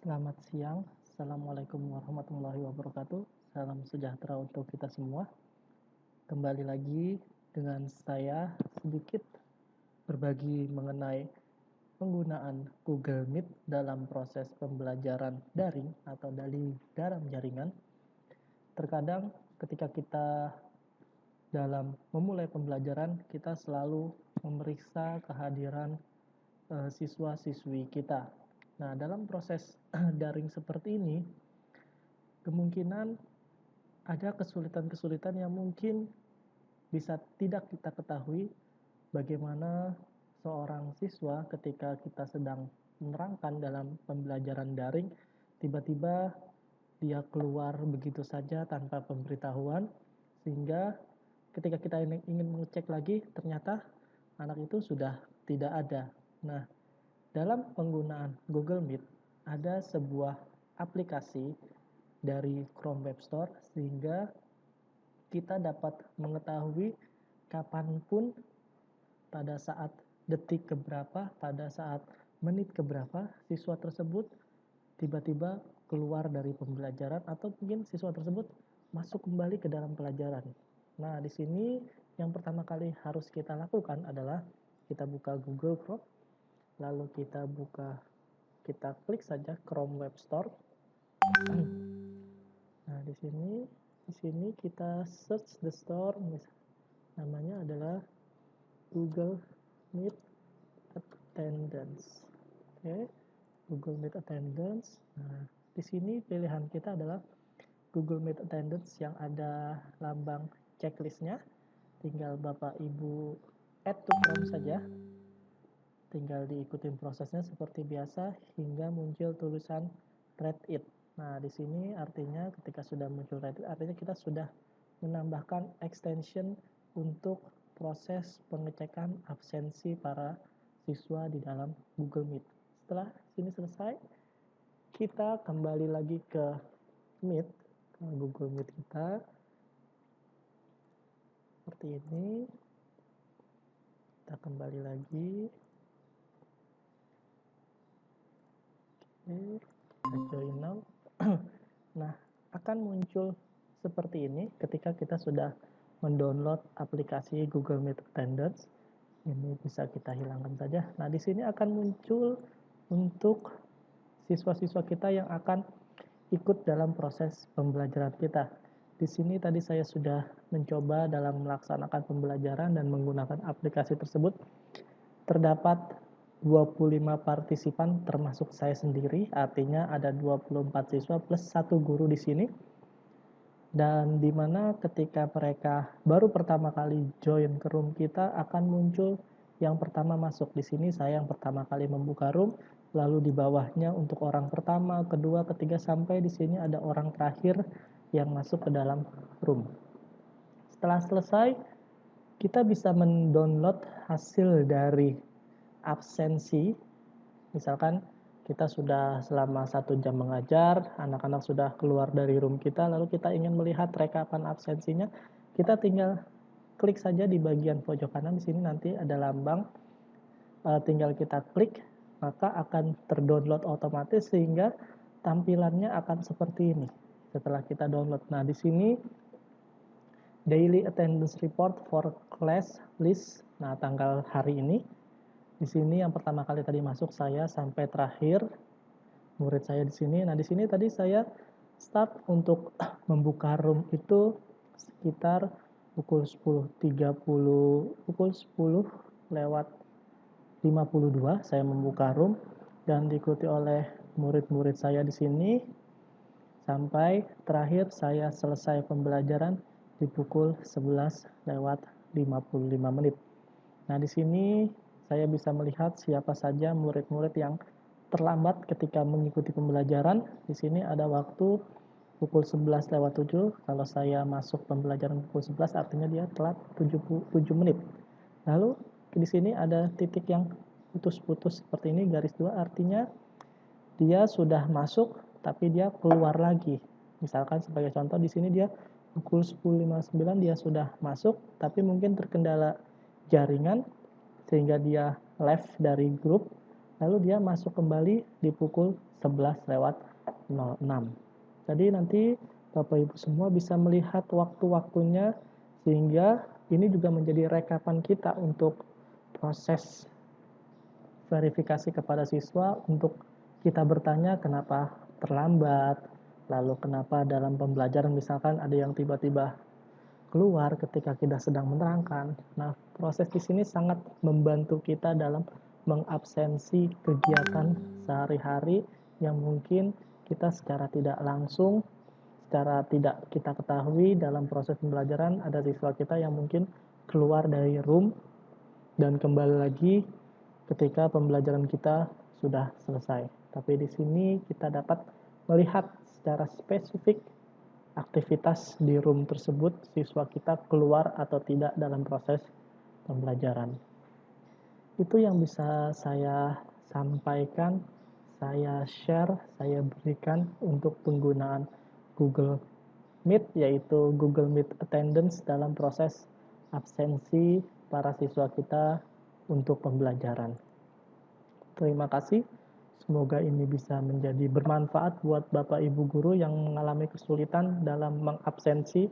Selamat siang, Assalamualaikum warahmatullahi wabarakatuh. Salam sejahtera untuk kita semua. Kembali lagi dengan saya sedikit berbagi mengenai penggunaan Google Meet dalam proses pembelajaran daring atau dalam jaringan. Terkadang ketika kita dalam memulai pembelajaran, kita selalu memeriksa kehadiran siswa-siswi kita. Nah, dalam proses daring seperti ini, kemungkinan ada kesulitan-kesulitan yang mungkin bisa tidak kita ketahui bagaimana seorang siswa ketika kita sedang menerangkan dalam pembelajaran daring, tiba-tiba dia keluar begitu saja tanpa pemberitahuan, sehingga ketika kita ingin mengecek lagi, ternyata anak itu sudah tidak ada. Nah, dalam penggunaan Google Meet, ada sebuah aplikasi dari Chrome Web Store sehingga kita dapat mengetahui kapanpun pada saat detik keberapa, pada saat menit keberapa siswa tersebut tiba-tiba keluar dari pembelajaran atau mungkin siswa tersebut masuk kembali ke dalam pelajaran. Nah, di sini yang pertama kali harus kita lakukan adalah kita buka Google Chrome, lalu kita klik saja Chrome Web Store. Nah, di sini kita search the store, namanya adalah Google Meet Attendance. Oke, Google Meet Attendance. Nah, di sini pilihan kita adalah Google Meet Attendance yang ada lambang checklistnya. Tinggal Bapak Ibu add to Chrome saja. Tinggal diikutin prosesnya seperti biasa hingga muncul tulisan read it. Nah, di sini artinya ketika sudah muncul read it, artinya kita sudah menambahkan extension untuk proses pengecekan absensi para siswa di dalam Google Meet. Setelah sini selesai, kita kembali lagi ke Meet, ke Google Meet kita. Seperti ini. Kita kembali lagi. Kita join now. Nah, akan muncul seperti ini ketika kita sudah mendownload aplikasi Google Meet Attendance. Ini bisa kita hilangkan saja. Nah, di sini akan muncul untuk siswa-siswa kita yang akan ikut dalam proses pembelajaran kita. Di sini tadi saya sudah mencoba dalam melaksanakan pembelajaran dan menggunakan aplikasi tersebut. Terdapat 25 partisipan termasuk saya sendiri, artinya ada 24 siswa plus 1 guru di sini. Dan dimana ketika mereka baru pertama kali join ke room kita akan muncul yang pertama masuk. Di sini saya yang pertama kali membuka room, lalu di bawahnya untuk orang pertama, kedua, ketiga, sampai di sini ada orang terakhir yang masuk ke dalam room. Setelah selesai, kita bisa mendownload hasil dari absensi. Misalkan kita sudah selama 1 jam mengajar, anak-anak sudah keluar dari room kita, lalu kita ingin melihat rekapan absensinya, kita tinggal klik saja di bagian pojok kanan. Di sini nanti ada lambang, tinggal kita klik, maka akan terdownload otomatis sehingga tampilannya akan seperti ini setelah kita download. Nah, di sini daily attendance report for class list. Nah, tanggal hari ini. Di sini yang pertama kali tadi masuk saya sampai terakhir murid saya di sini. Nah, di sini tadi saya start untuk membuka room itu sekitar pukul 10.30, pukul 10 lewat 52 saya membuka room dan diikuti oleh murid-murid saya di sini sampai terakhir saya selesai pembelajaran di pukul 11 lewat 55 menit. Nah, di sini saya bisa melihat siapa saja murid-murid yang terlambat ketika mengikuti pembelajaran. Di sini ada waktu pukul 11 lewat 7. Kalau saya masuk pembelajaran pukul 11 artinya dia telat 7 menit. Lalu di sini ada titik yang putus-putus seperti ini, garis 2, artinya dia sudah masuk tapi dia keluar lagi. Misalkan sebagai contoh di sini dia pukul 10.59 dia sudah masuk tapi mungkin terkendala jaringan sehingga dia left dari grup, lalu dia masuk kembali di pukul 11:06. Jadi nanti Bapak Ibu semua bisa melihat waktu-waktunya, sehingga ini juga menjadi rekapan kita untuk proses verifikasi kepada siswa, untuk kita bertanya kenapa terlambat, lalu kenapa dalam pembelajaran misalkan ada yang tiba-tiba keluar ketika kita sedang menerangkan. Nah, proses di sini sangat membantu kita dalam mengabsensi kegiatan sehari-hari yang mungkin kita secara tidak langsung, secara tidak kita ketahui dalam proses pembelajaran ada siswa kita yang mungkin keluar dari room dan kembali lagi ketika pembelajaran kita sudah selesai. Tapi di sini kita dapat melihat secara spesifik aktivitas di room tersebut, siswa kita keluar atau tidak dalam proses pembelajaran. Itu yang bisa saya sampaikan, saya share, saya berikan untuk penggunaan Google Meet, yaitu Google Meet Attendance dalam proses absensi para siswa kita untuk pembelajaran. Terima kasih. Semoga ini bisa menjadi bermanfaat buat Bapak Ibu guru yang mengalami kesulitan dalam mengabsensi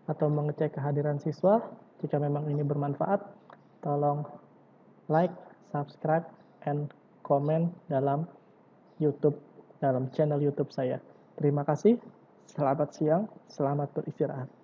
atau mengecek kehadiran siswa. Jika memang ini bermanfaat, tolong like, subscribe, and comment dalam YouTube, dalam channel YouTube saya. Terima kasih. Selamat siang, selamat beristirahat.